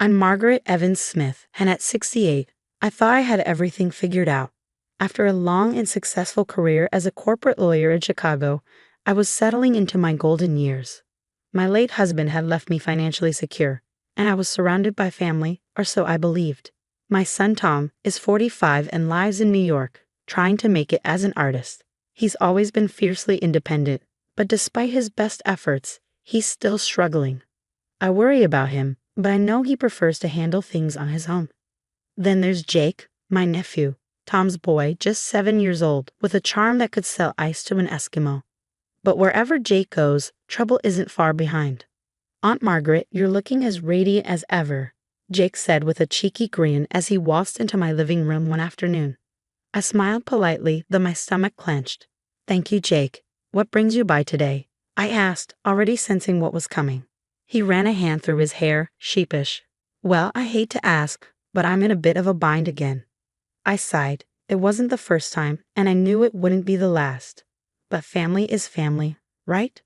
I'm Margaret Evans Smith, and at 68, I thought I had everything figured out. After a long and successful career as a corporate lawyer in Chicago, I was settling into my golden years. My late husband had left me financially secure, and I was surrounded by family, or so I believed. My son Tom is 45 and lives in New York, trying to make it as an artist. He's always been fiercely independent, but despite his best efforts, he's still struggling. I worry about him, but I know he prefers to handle things on his own. Then there's Jake, my nephew, Tom's boy, just 7 years old, with a charm that could sell ice to an Eskimo. But wherever Jake goes, trouble isn't far behind. Aunt Margaret, you're looking as radiant as ever, Jake said with a cheeky grin as he waltzed into my living room one afternoon. I smiled politely, though my stomach clenched. Thank you, Jake. What brings you by today? I asked, already sensing what was coming. He ran a hand through his hair, sheepish. Well, I hate to ask, but I'm in a bit of a bind again. I sighed. It wasn't the first time, and I knew it wouldn't be the last. But family is family, right?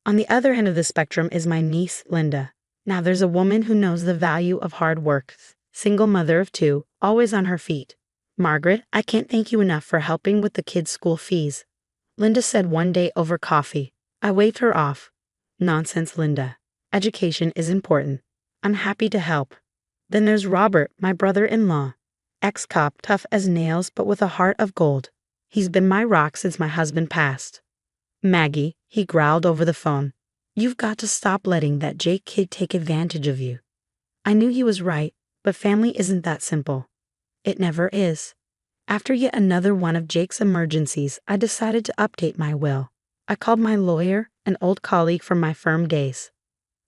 On the other end of the spectrum is my niece, Linda. Now there's a woman who knows the value of hard work, single mother of 2, always on her feet. Margaret, I can't thank you enough for helping with the kids' school fees, Linda said one day over coffee. I waved her off. Nonsense, Linda. Education is important. I'm happy to help. Then there's Robert, my brother-in-law. Ex-cop, tough as nails but with a heart of gold. He's been my rock since my husband passed. Maggie, he growled over the phone. You've got to stop letting that Jake kid take advantage of you. I knew he was right, but family isn't that simple. It never is. After yet another one of Jake's emergencies, I decided to update my will. I called my lawyer, an old colleague from my firm days.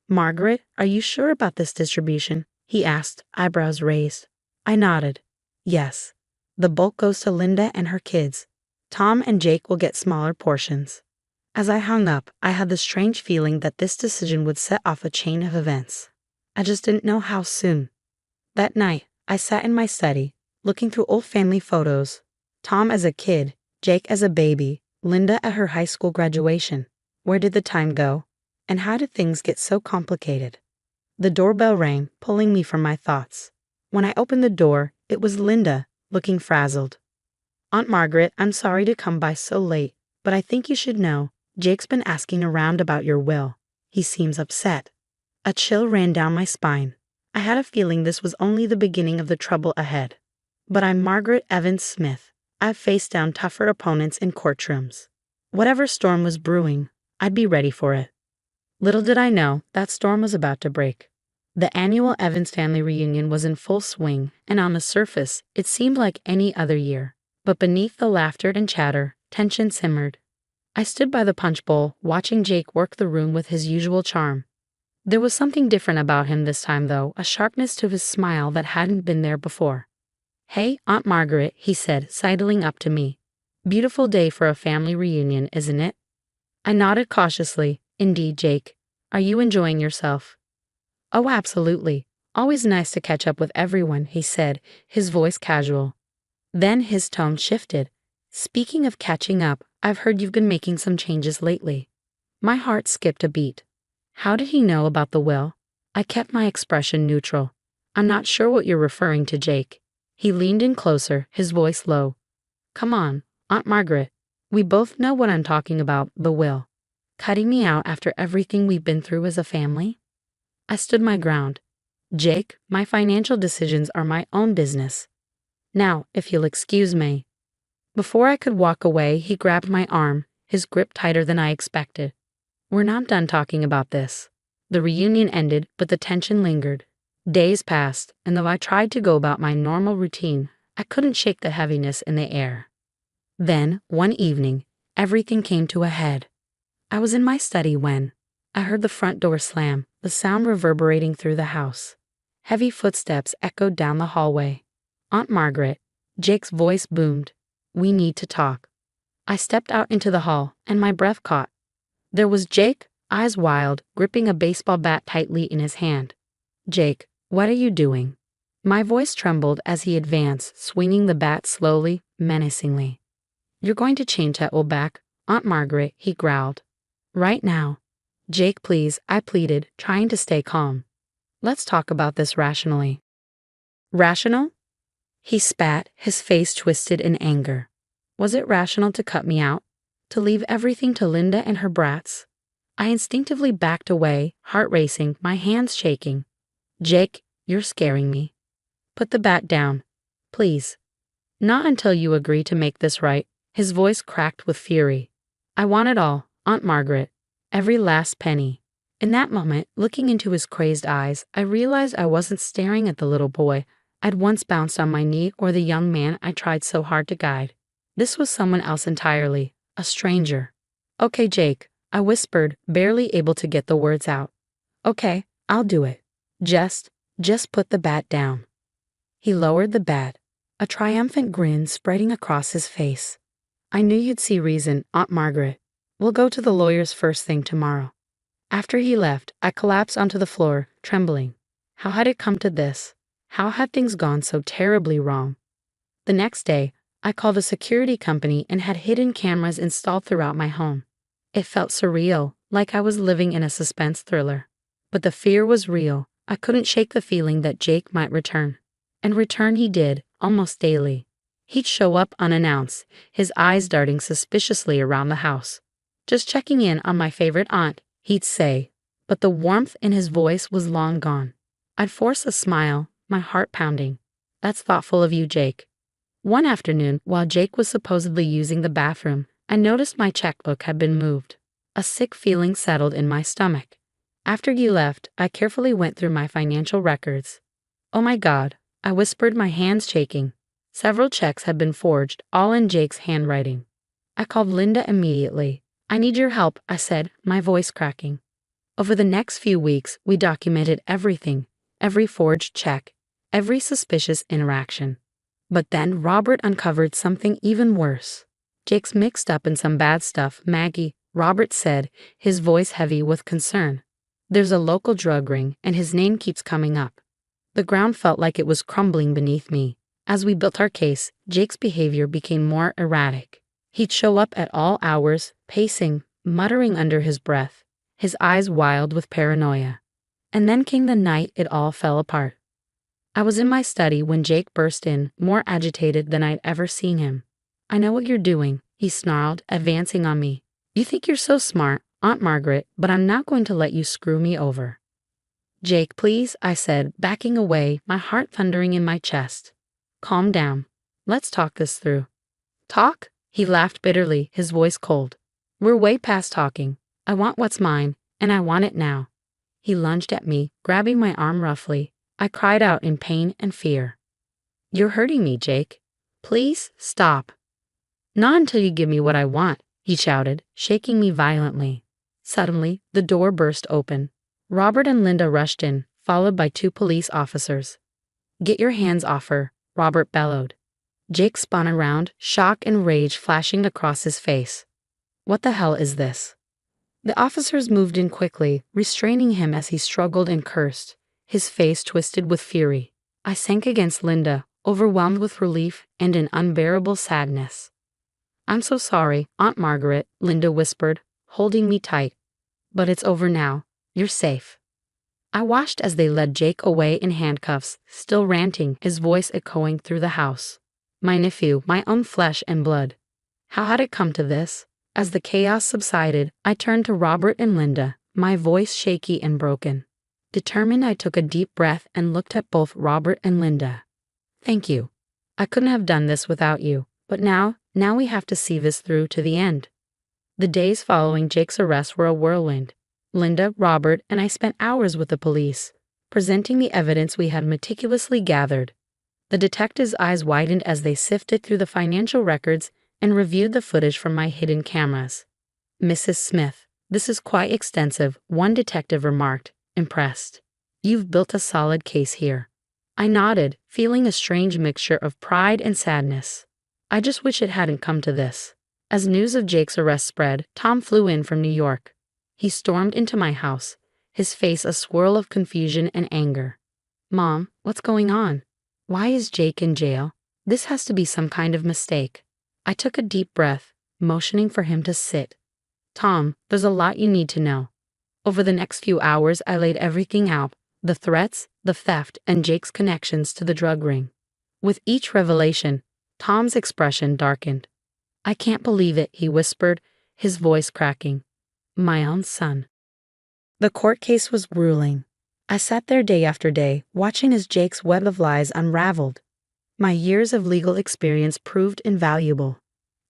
Margaret, are you sure about this distribution? He asked, eyebrows raised. I nodded. Yes. The bulk goes to Linda and her kids. Tom and Jake will get smaller portions. As I hung up, I had the strange feeling that this decision would set off a chain of events. I just didn't know how soon. That night, I sat in my study, looking through old family photos. Tom as a kid, Jake as a baby, Linda at her high school graduation. Where did the time go? And how did things get so complicated? The doorbell rang, pulling me from my thoughts. When I opened the door, it was Linda, looking frazzled. Aunt Margaret, I'm sorry to come by so late, but I think you should know, Jake's been asking around about your will. He seems upset. A chill ran down my spine. I had a feeling this was only the beginning of the trouble ahead. But I'm Margaret Evans Smith. I've faced down tougher opponents in courtrooms. Whatever storm was brewing, I'd be ready for it. Little did I know that storm was about to break. The annual Evans family reunion was in full swing, and on the surface, it seemed like any other year. But beneath the laughter and chatter, tension simmered. I stood by the punch bowl, watching Jake work the room with his usual charm. There was something different about him this time, though, a sharpness to his smile that hadn't been there before. Hey, Aunt Margaret, he said, sidling up to me. Beautiful day for a family reunion, isn't it? I nodded cautiously. Indeed, Jake. Are you enjoying yourself? Oh, absolutely. Always nice to catch up with everyone, he said, his voice casual. Then his tone shifted. Speaking of catching up, I've heard you've been making some changes lately. My heart skipped a beat. How did he know about the will? I kept my expression neutral. I'm not sure what you're referring to, Jake. He leaned in closer, his voice low. Come on, Aunt Margaret. We both know what I'm talking about, the will. Cutting me out after everything we've been through as a family? I stood my ground. Jake, my financial decisions are my own business. Now, if you'll excuse me. Before I could walk away, he grabbed my arm, his grip tighter than I expected. We're not done talking about this. The reunion ended, but the tension lingered. Days passed, and though I tried to go about my normal routine, I couldn't shake the heaviness in the air. Then, one evening, everything came to a head. I was in my study when I heard the front door slam, the sound reverberating through the house. Heavy footsteps echoed down the hallway. Aunt Margaret, Jake's voice boomed. We need to talk. I stepped out into the hall, and my breath caught. There was Jake, eyes wild, gripping a baseball bat tightly in his hand. Jake, what are you doing? My voice trembled as he advanced, swinging the bat slowly, menacingly. You're going to change that will back, Aunt Margaret, he growled. Right now. Jake, please, I pleaded, trying to stay calm. Let's talk about this rationally. Rational? He spat, his face twisted in anger. Was it rational to cut me out? To leave everything to Linda and her brats? I instinctively backed away, heart racing, my hands shaking. Jake, you're scaring me. Put the bat down. Please. Not until you agree to make this right. His voice cracked with fury. I want it all, Aunt Margaret. Every last penny. In that moment, looking into his crazed eyes, I realized I wasn't staring at the little boy I'd once bounced on my knee or the young man I tried so hard to guide. This was someone else entirely, a stranger. Okay, Jake, I whispered, barely able to get the words out. Okay, I'll do it. Just put the bat down. He lowered the bat, a triumphant grin spreading across his face. I knew you'd see reason, Aunt Margaret. We'll go to the lawyer's first thing tomorrow. After he left, I collapsed onto the floor, trembling. How had it come to this? How had things gone so terribly wrong? The next day, I called a security company and had hidden cameras installed throughout my home. It felt surreal, like I was living in a suspense thriller. But the fear was real. I couldn't shake the feeling that Jake might return. And return he did, almost daily. He'd show up unannounced, his eyes darting suspiciously around the house. Just checking in on my favorite aunt, he'd say. But the warmth in his voice was long gone. I'd force a smile, my heart pounding. That's thoughtful of you, Jake. One afternoon, while Jake was supposedly using the bathroom, I noticed my checkbook had been moved. A sick feeling settled in my stomach. After you left, I carefully went through my financial records. Oh my God, I whispered, my hands shaking. Several checks had been forged, all in Jake's handwriting. I called Linda immediately. I need your help, I said, my voice cracking. Over the next few weeks, we documented everything, every forged check, every suspicious interaction. But then Robert uncovered something even worse. Jake's mixed up in some bad stuff, Maggie, Robert said, his voice heavy with concern. There's a local drug ring, and his name keeps coming up. The ground felt like it was crumbling beneath me. As we built our case, Jake's behavior became more erratic. He'd show up at all hours, pacing, muttering under his breath, his eyes wild with paranoia. And then came the night it all fell apart. I was in my study when Jake burst in, more agitated than I'd ever seen him. I know what you're doing, he snarled, advancing on me. You think you're so smart, Aunt Margaret, but I'm not going to let you screw me over. Jake, please, I said, backing away, my heart thundering in my chest. Calm down. Let's talk this through. Talk? He laughed bitterly, his voice cold. We're way past talking. I want what's mine, and I want it now. He lunged at me, grabbing my arm roughly. I cried out in pain and fear. You're hurting me, Jake. Please, stop. Not until you give me what I want, he shouted, shaking me violently. Suddenly, the door burst open. Robert and Linda rushed in, followed by 2 police officers. Get your hands off her, Robert bellowed. Jake spun around, shock and rage flashing across his face. What the hell is this? The officers moved in quickly, restraining him as he struggled and cursed, his face twisted with fury. I sank against Linda, overwhelmed with relief and an unbearable sadness. I'm so sorry, Aunt Margaret, Linda whispered, holding me tight. But it's over now. You're safe. I watched as they led Jake away in handcuffs, still ranting, his voice echoing through the house. My nephew, my own flesh and blood. How had it come to this? As the chaos subsided, I turned to Robert and Linda, my voice shaky and broken. Determined, I took a deep breath and looked at both Robert and Linda. Thank you. I couldn't have done this without you, but now we have to see this through to the end. The days following Jake's arrest were a whirlwind. Linda, Robert, and I spent hours with the police, presenting the evidence we had meticulously gathered. The detectives' eyes widened as they sifted through the financial records and reviewed the footage from my hidden cameras. Mrs. Smith, this is quite extensive, one detective remarked, impressed. You've built a solid case here. I nodded, feeling a strange mixture of pride and sadness. I just wish it hadn't come to this. As news of Jake's arrest spread, Tom flew in from New York. He stormed into my house, his face a swirl of confusion and anger. Mom, what's going on? Why is Jake in jail? This has to be some kind of mistake. I took a deep breath, motioning for him to sit. Tom, there's a lot you need to know. Over the next few hours, I laid everything out, the threats, the theft, and Jake's connections to the drug ring. With each revelation, Tom's expression darkened. "I can't believe it," he whispered, his voice cracking. "My own son." The court case was grueling. I sat there day after day, watching as Jake's web of lies unraveled. My years of legal experience proved invaluable,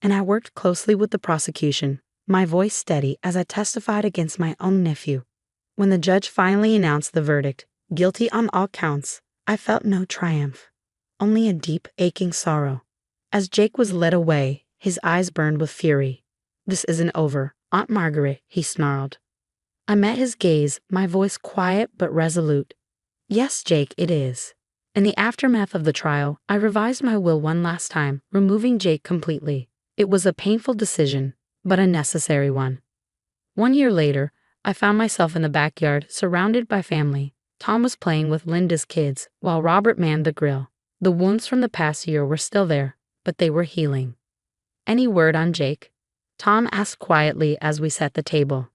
and I worked closely with the prosecution, my voice steady as I testified against my own nephew. When the judge finally announced the verdict, guilty on all counts, I felt no triumph, only a deep, aching sorrow. As Jake was led away, his eyes burned with fury. "This isn't over, Aunt Margaret," he snarled. I met his gaze, my voice quiet but resolute. "Yes, Jake, it is." In the aftermath of the trial, I revised my will one last time, removing Jake completely. It was a painful decision, but a necessary one. 1 year later, I found myself in the backyard, surrounded by family. Tom was playing with Linda's kids, while Robert manned the grill. The wounds from the past year were still there, but they were healing. "Any word on Jake?" Tom asked quietly as we set the table.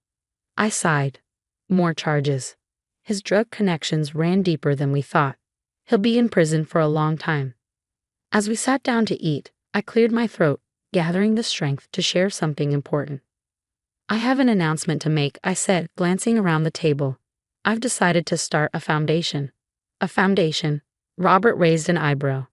I sighed. More charges. His drug connections ran deeper than we thought. He'll be in prison for a long time. As we sat down to eat, I cleared my throat, gathering the strength to share something important. "I have an announcement to make," I said, glancing around the table. "I've decided to start a foundation." "A foundation?" Robert raised an eyebrow.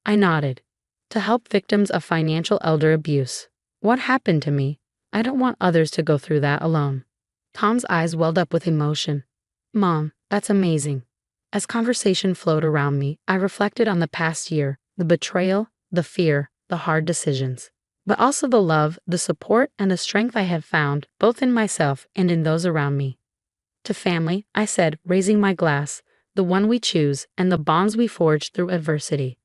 I nodded. "To help victims of financial elder abuse. What happened to me? I don't want others to go through that alone." Tom's eyes welled up with emotion. "Mom, that's amazing." As conversation flowed around me, I reflected on the past year, the betrayal, the fear, the hard decisions, but also the love, the support, and the strength I have found, both in myself and in those around me. "To family," I said, raising my glass, "the one we choose, and the bonds we forge through adversity."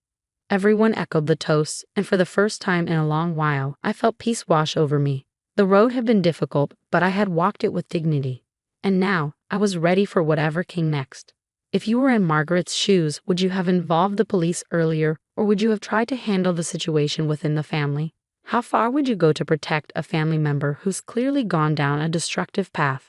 Everyone echoed the toast, and for the first time in a long while, I felt peace wash over me. The road had been difficult, but I had walked it with dignity. And now, I was ready for whatever came next. If you were in Margaret's shoes, would you have involved the police earlier, or would you have tried to handle the situation within the family? How far would you go to protect a family member who's clearly gone down a destructive path?